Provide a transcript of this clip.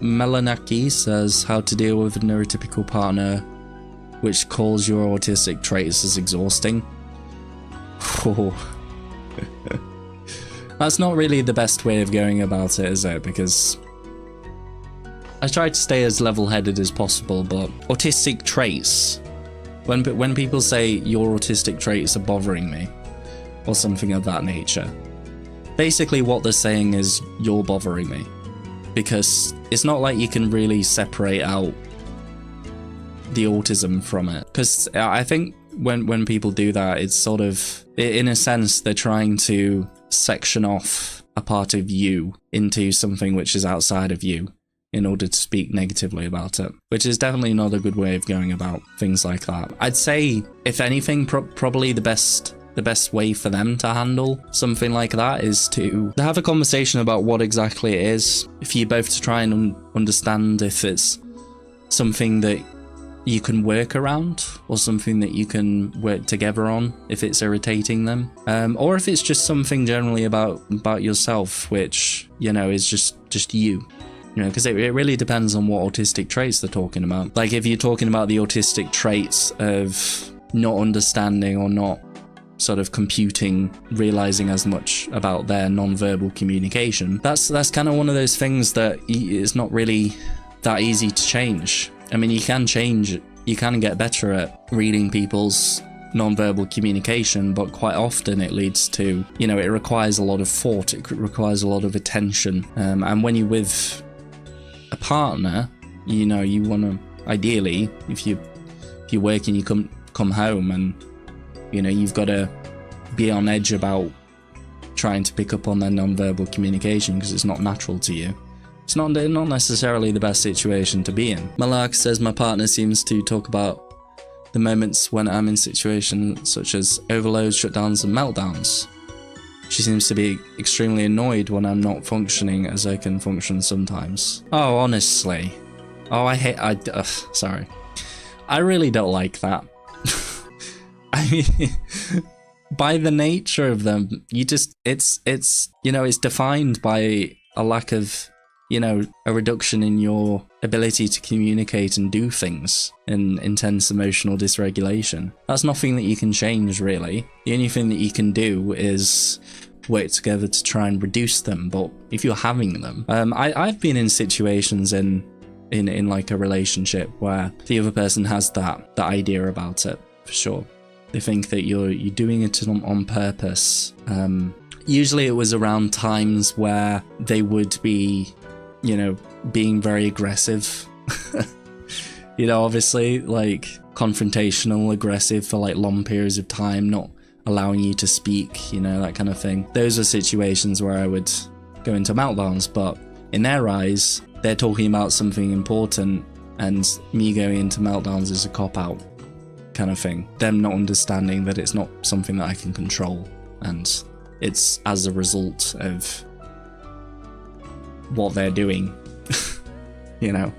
Melanaki says how to deal with a neurotypical partner which calls your autistic traits as exhausting. Oh. That's not really the best way of going about it, is it? Because I try to stay as level-headed as possible, but autistic traits, when people say your autistic traits are bothering me, or something of that nature, basically what they're saying is you're bothering me. Because it's not like you can really separate out the autism from it. Because I think when people do that, it's sort of, in a sense, they're trying to section off a part of you into something which is outside of you in order to speak negatively about it, which is definitely not a good way of going about things like that. I'd say, if anything, probably the best way for them to handle something like that is to have a conversation about what exactly it is, for you both to try and understand if it's something that you can work around or something that you can work together on if it's irritating them, or if it's just something generally about yourself, which, you know, is just you. You know, because it really depends on what autistic traits they're talking about. Like, if you're talking about the autistic traits of not understanding or not sort of computing, realizing as much about their non-verbal communication, that's kind of one of those things that is not really that easy to change. I mean, you can change it, you can get better at reading people's non-verbal communication, but quite often it leads to, you know, it requires a lot of thought, it requires a lot of attention, and when you're with a partner, you know, you want to, ideally, if you're working, you come home and, you know, you've got to be on edge about trying to pick up on their non-verbal communication because it's not natural to you. It's not necessarily the best situation to be in. Malak says, my partner seems to talk about the moments when I'm in situations such as overloads, shutdowns, and meltdowns. She seems to be extremely annoyed when I'm not functioning as I can function sometimes. Oh, honestly. Oh, sorry. I really don't like that. I mean, by the nature of them, it's you know, it's defined by a lack of, you know, a reduction in your ability to communicate and do things, and intense emotional dysregulation. That's nothing that you can change, really. The only thing that you can do is work together to try and reduce them. But if you're having them, I've been in situations in like a relationship where the other person has that idea about it, for sure. They think that you're doing it on purpose. Usually it was around times where they would be, you know, being very aggressive. You know, obviously, like, confrontational, aggressive for like long periods of time, not allowing you to speak, you know, that kind of thing. Those are situations where I would go into meltdowns, but in their eyes, they're talking about something important, and me going into meltdowns is a cop-out kind of thing. Them not understanding that it's not something that I can control, and it's as a result of what they're doing. You know,